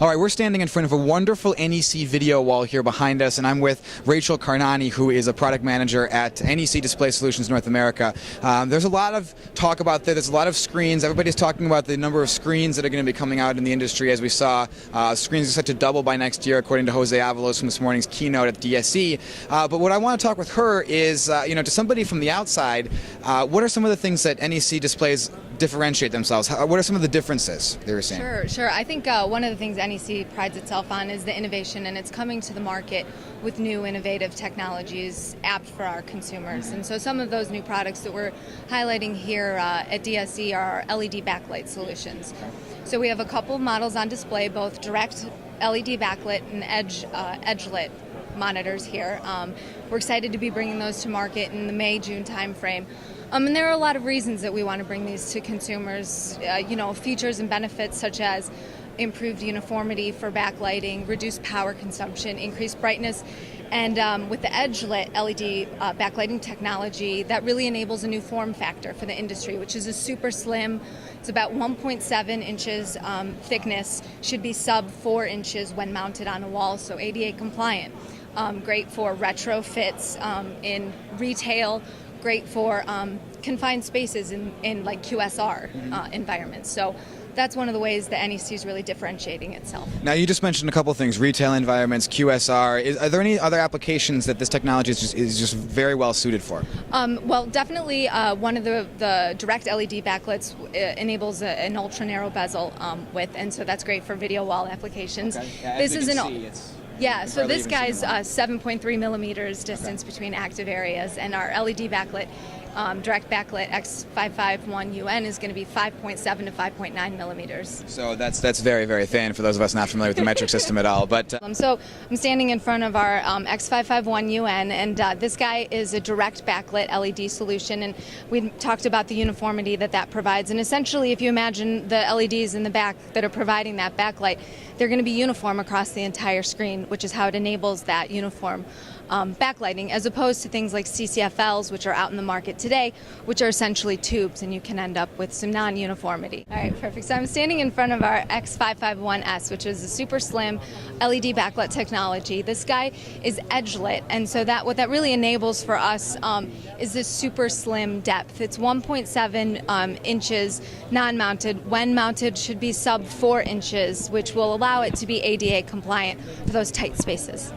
All right, we're standing in front of a wonderful NEC video wall here behind us, and I'm with Rachel Karnani, who is a product manager at NEC Display Solutions North America. There's a lot of talk about this. There's a lot of screens. Everybody's talking about the number of screens that are going to be coming out in the industry. As we saw, screens are set to double by next year, according to Jose Avalos from this morning's keynote at DSE. But what I want to talk with her is, to somebody from the outside, what are some of the things that NEC displays differentiate themselves? What are some of the differences they were seeing? Sure. I think one of the things NEC prides itself on is the innovation, and it's coming to the market with new innovative technologies apt for our consumers. And so some of those new products that we're highlighting here at DSE are our LED backlight solutions. So we have a couple of models on display, both direct LED backlit and edge-lit monitors here. We're excited to be bringing those to market in the May-June timeframe. And there are a lot of reasons that we want to bring these to consumers. Features and benefits such as improved uniformity for backlighting, reduced power consumption, increased brightness, and with the edge-lit LED backlighting technology, that really enables a new form factor for the industry, which is a super slim. It's about 1.7 inches thickness, should be sub 4 inches when mounted on a wall, so ADA compliant. Great for retrofits in retail, great for confined spaces in like QSR environments. So that's one of the ways that NEC is really differentiating itself. Now, you just mentioned a couple things: retail environments, QSR. Are there any other applications that this technology is just very well suited for? Well, definitely one of the direct LED backlights enables an ultra narrow bezel width, and so that's great for video wall applications. Okay. Yeah, this is so this guy's 7.3 millimeters distance between active areas, and our LED backlit, direct backlit X551UN is going to be 5.7 to 5.9 millimeters. So that's very, very thin for those of us not familiar with the metric system at all. But so I'm standing in front of our X551UN, and this guy is a direct backlit LED solution, and we talked about the uniformity that provides. And essentially, if you imagine the LEDs in the back that are providing that backlight, they're going to be uniform across the entire screen, which is how it enables that uniform backlighting, as opposed to things like CCFLs, which are out in the market today, which are essentially tubes, and you can end up with some non-uniformity. All right, perfect. So I'm standing in front of our X551S, which is a super slim LED backlit technology. This guy is edge-lit, and so what that really enables for us is this super slim depth. It's 1.7 inches non-mounted. When mounted, should be sub 4 inches, which will allow it to be ADA compliant for those tight spaces.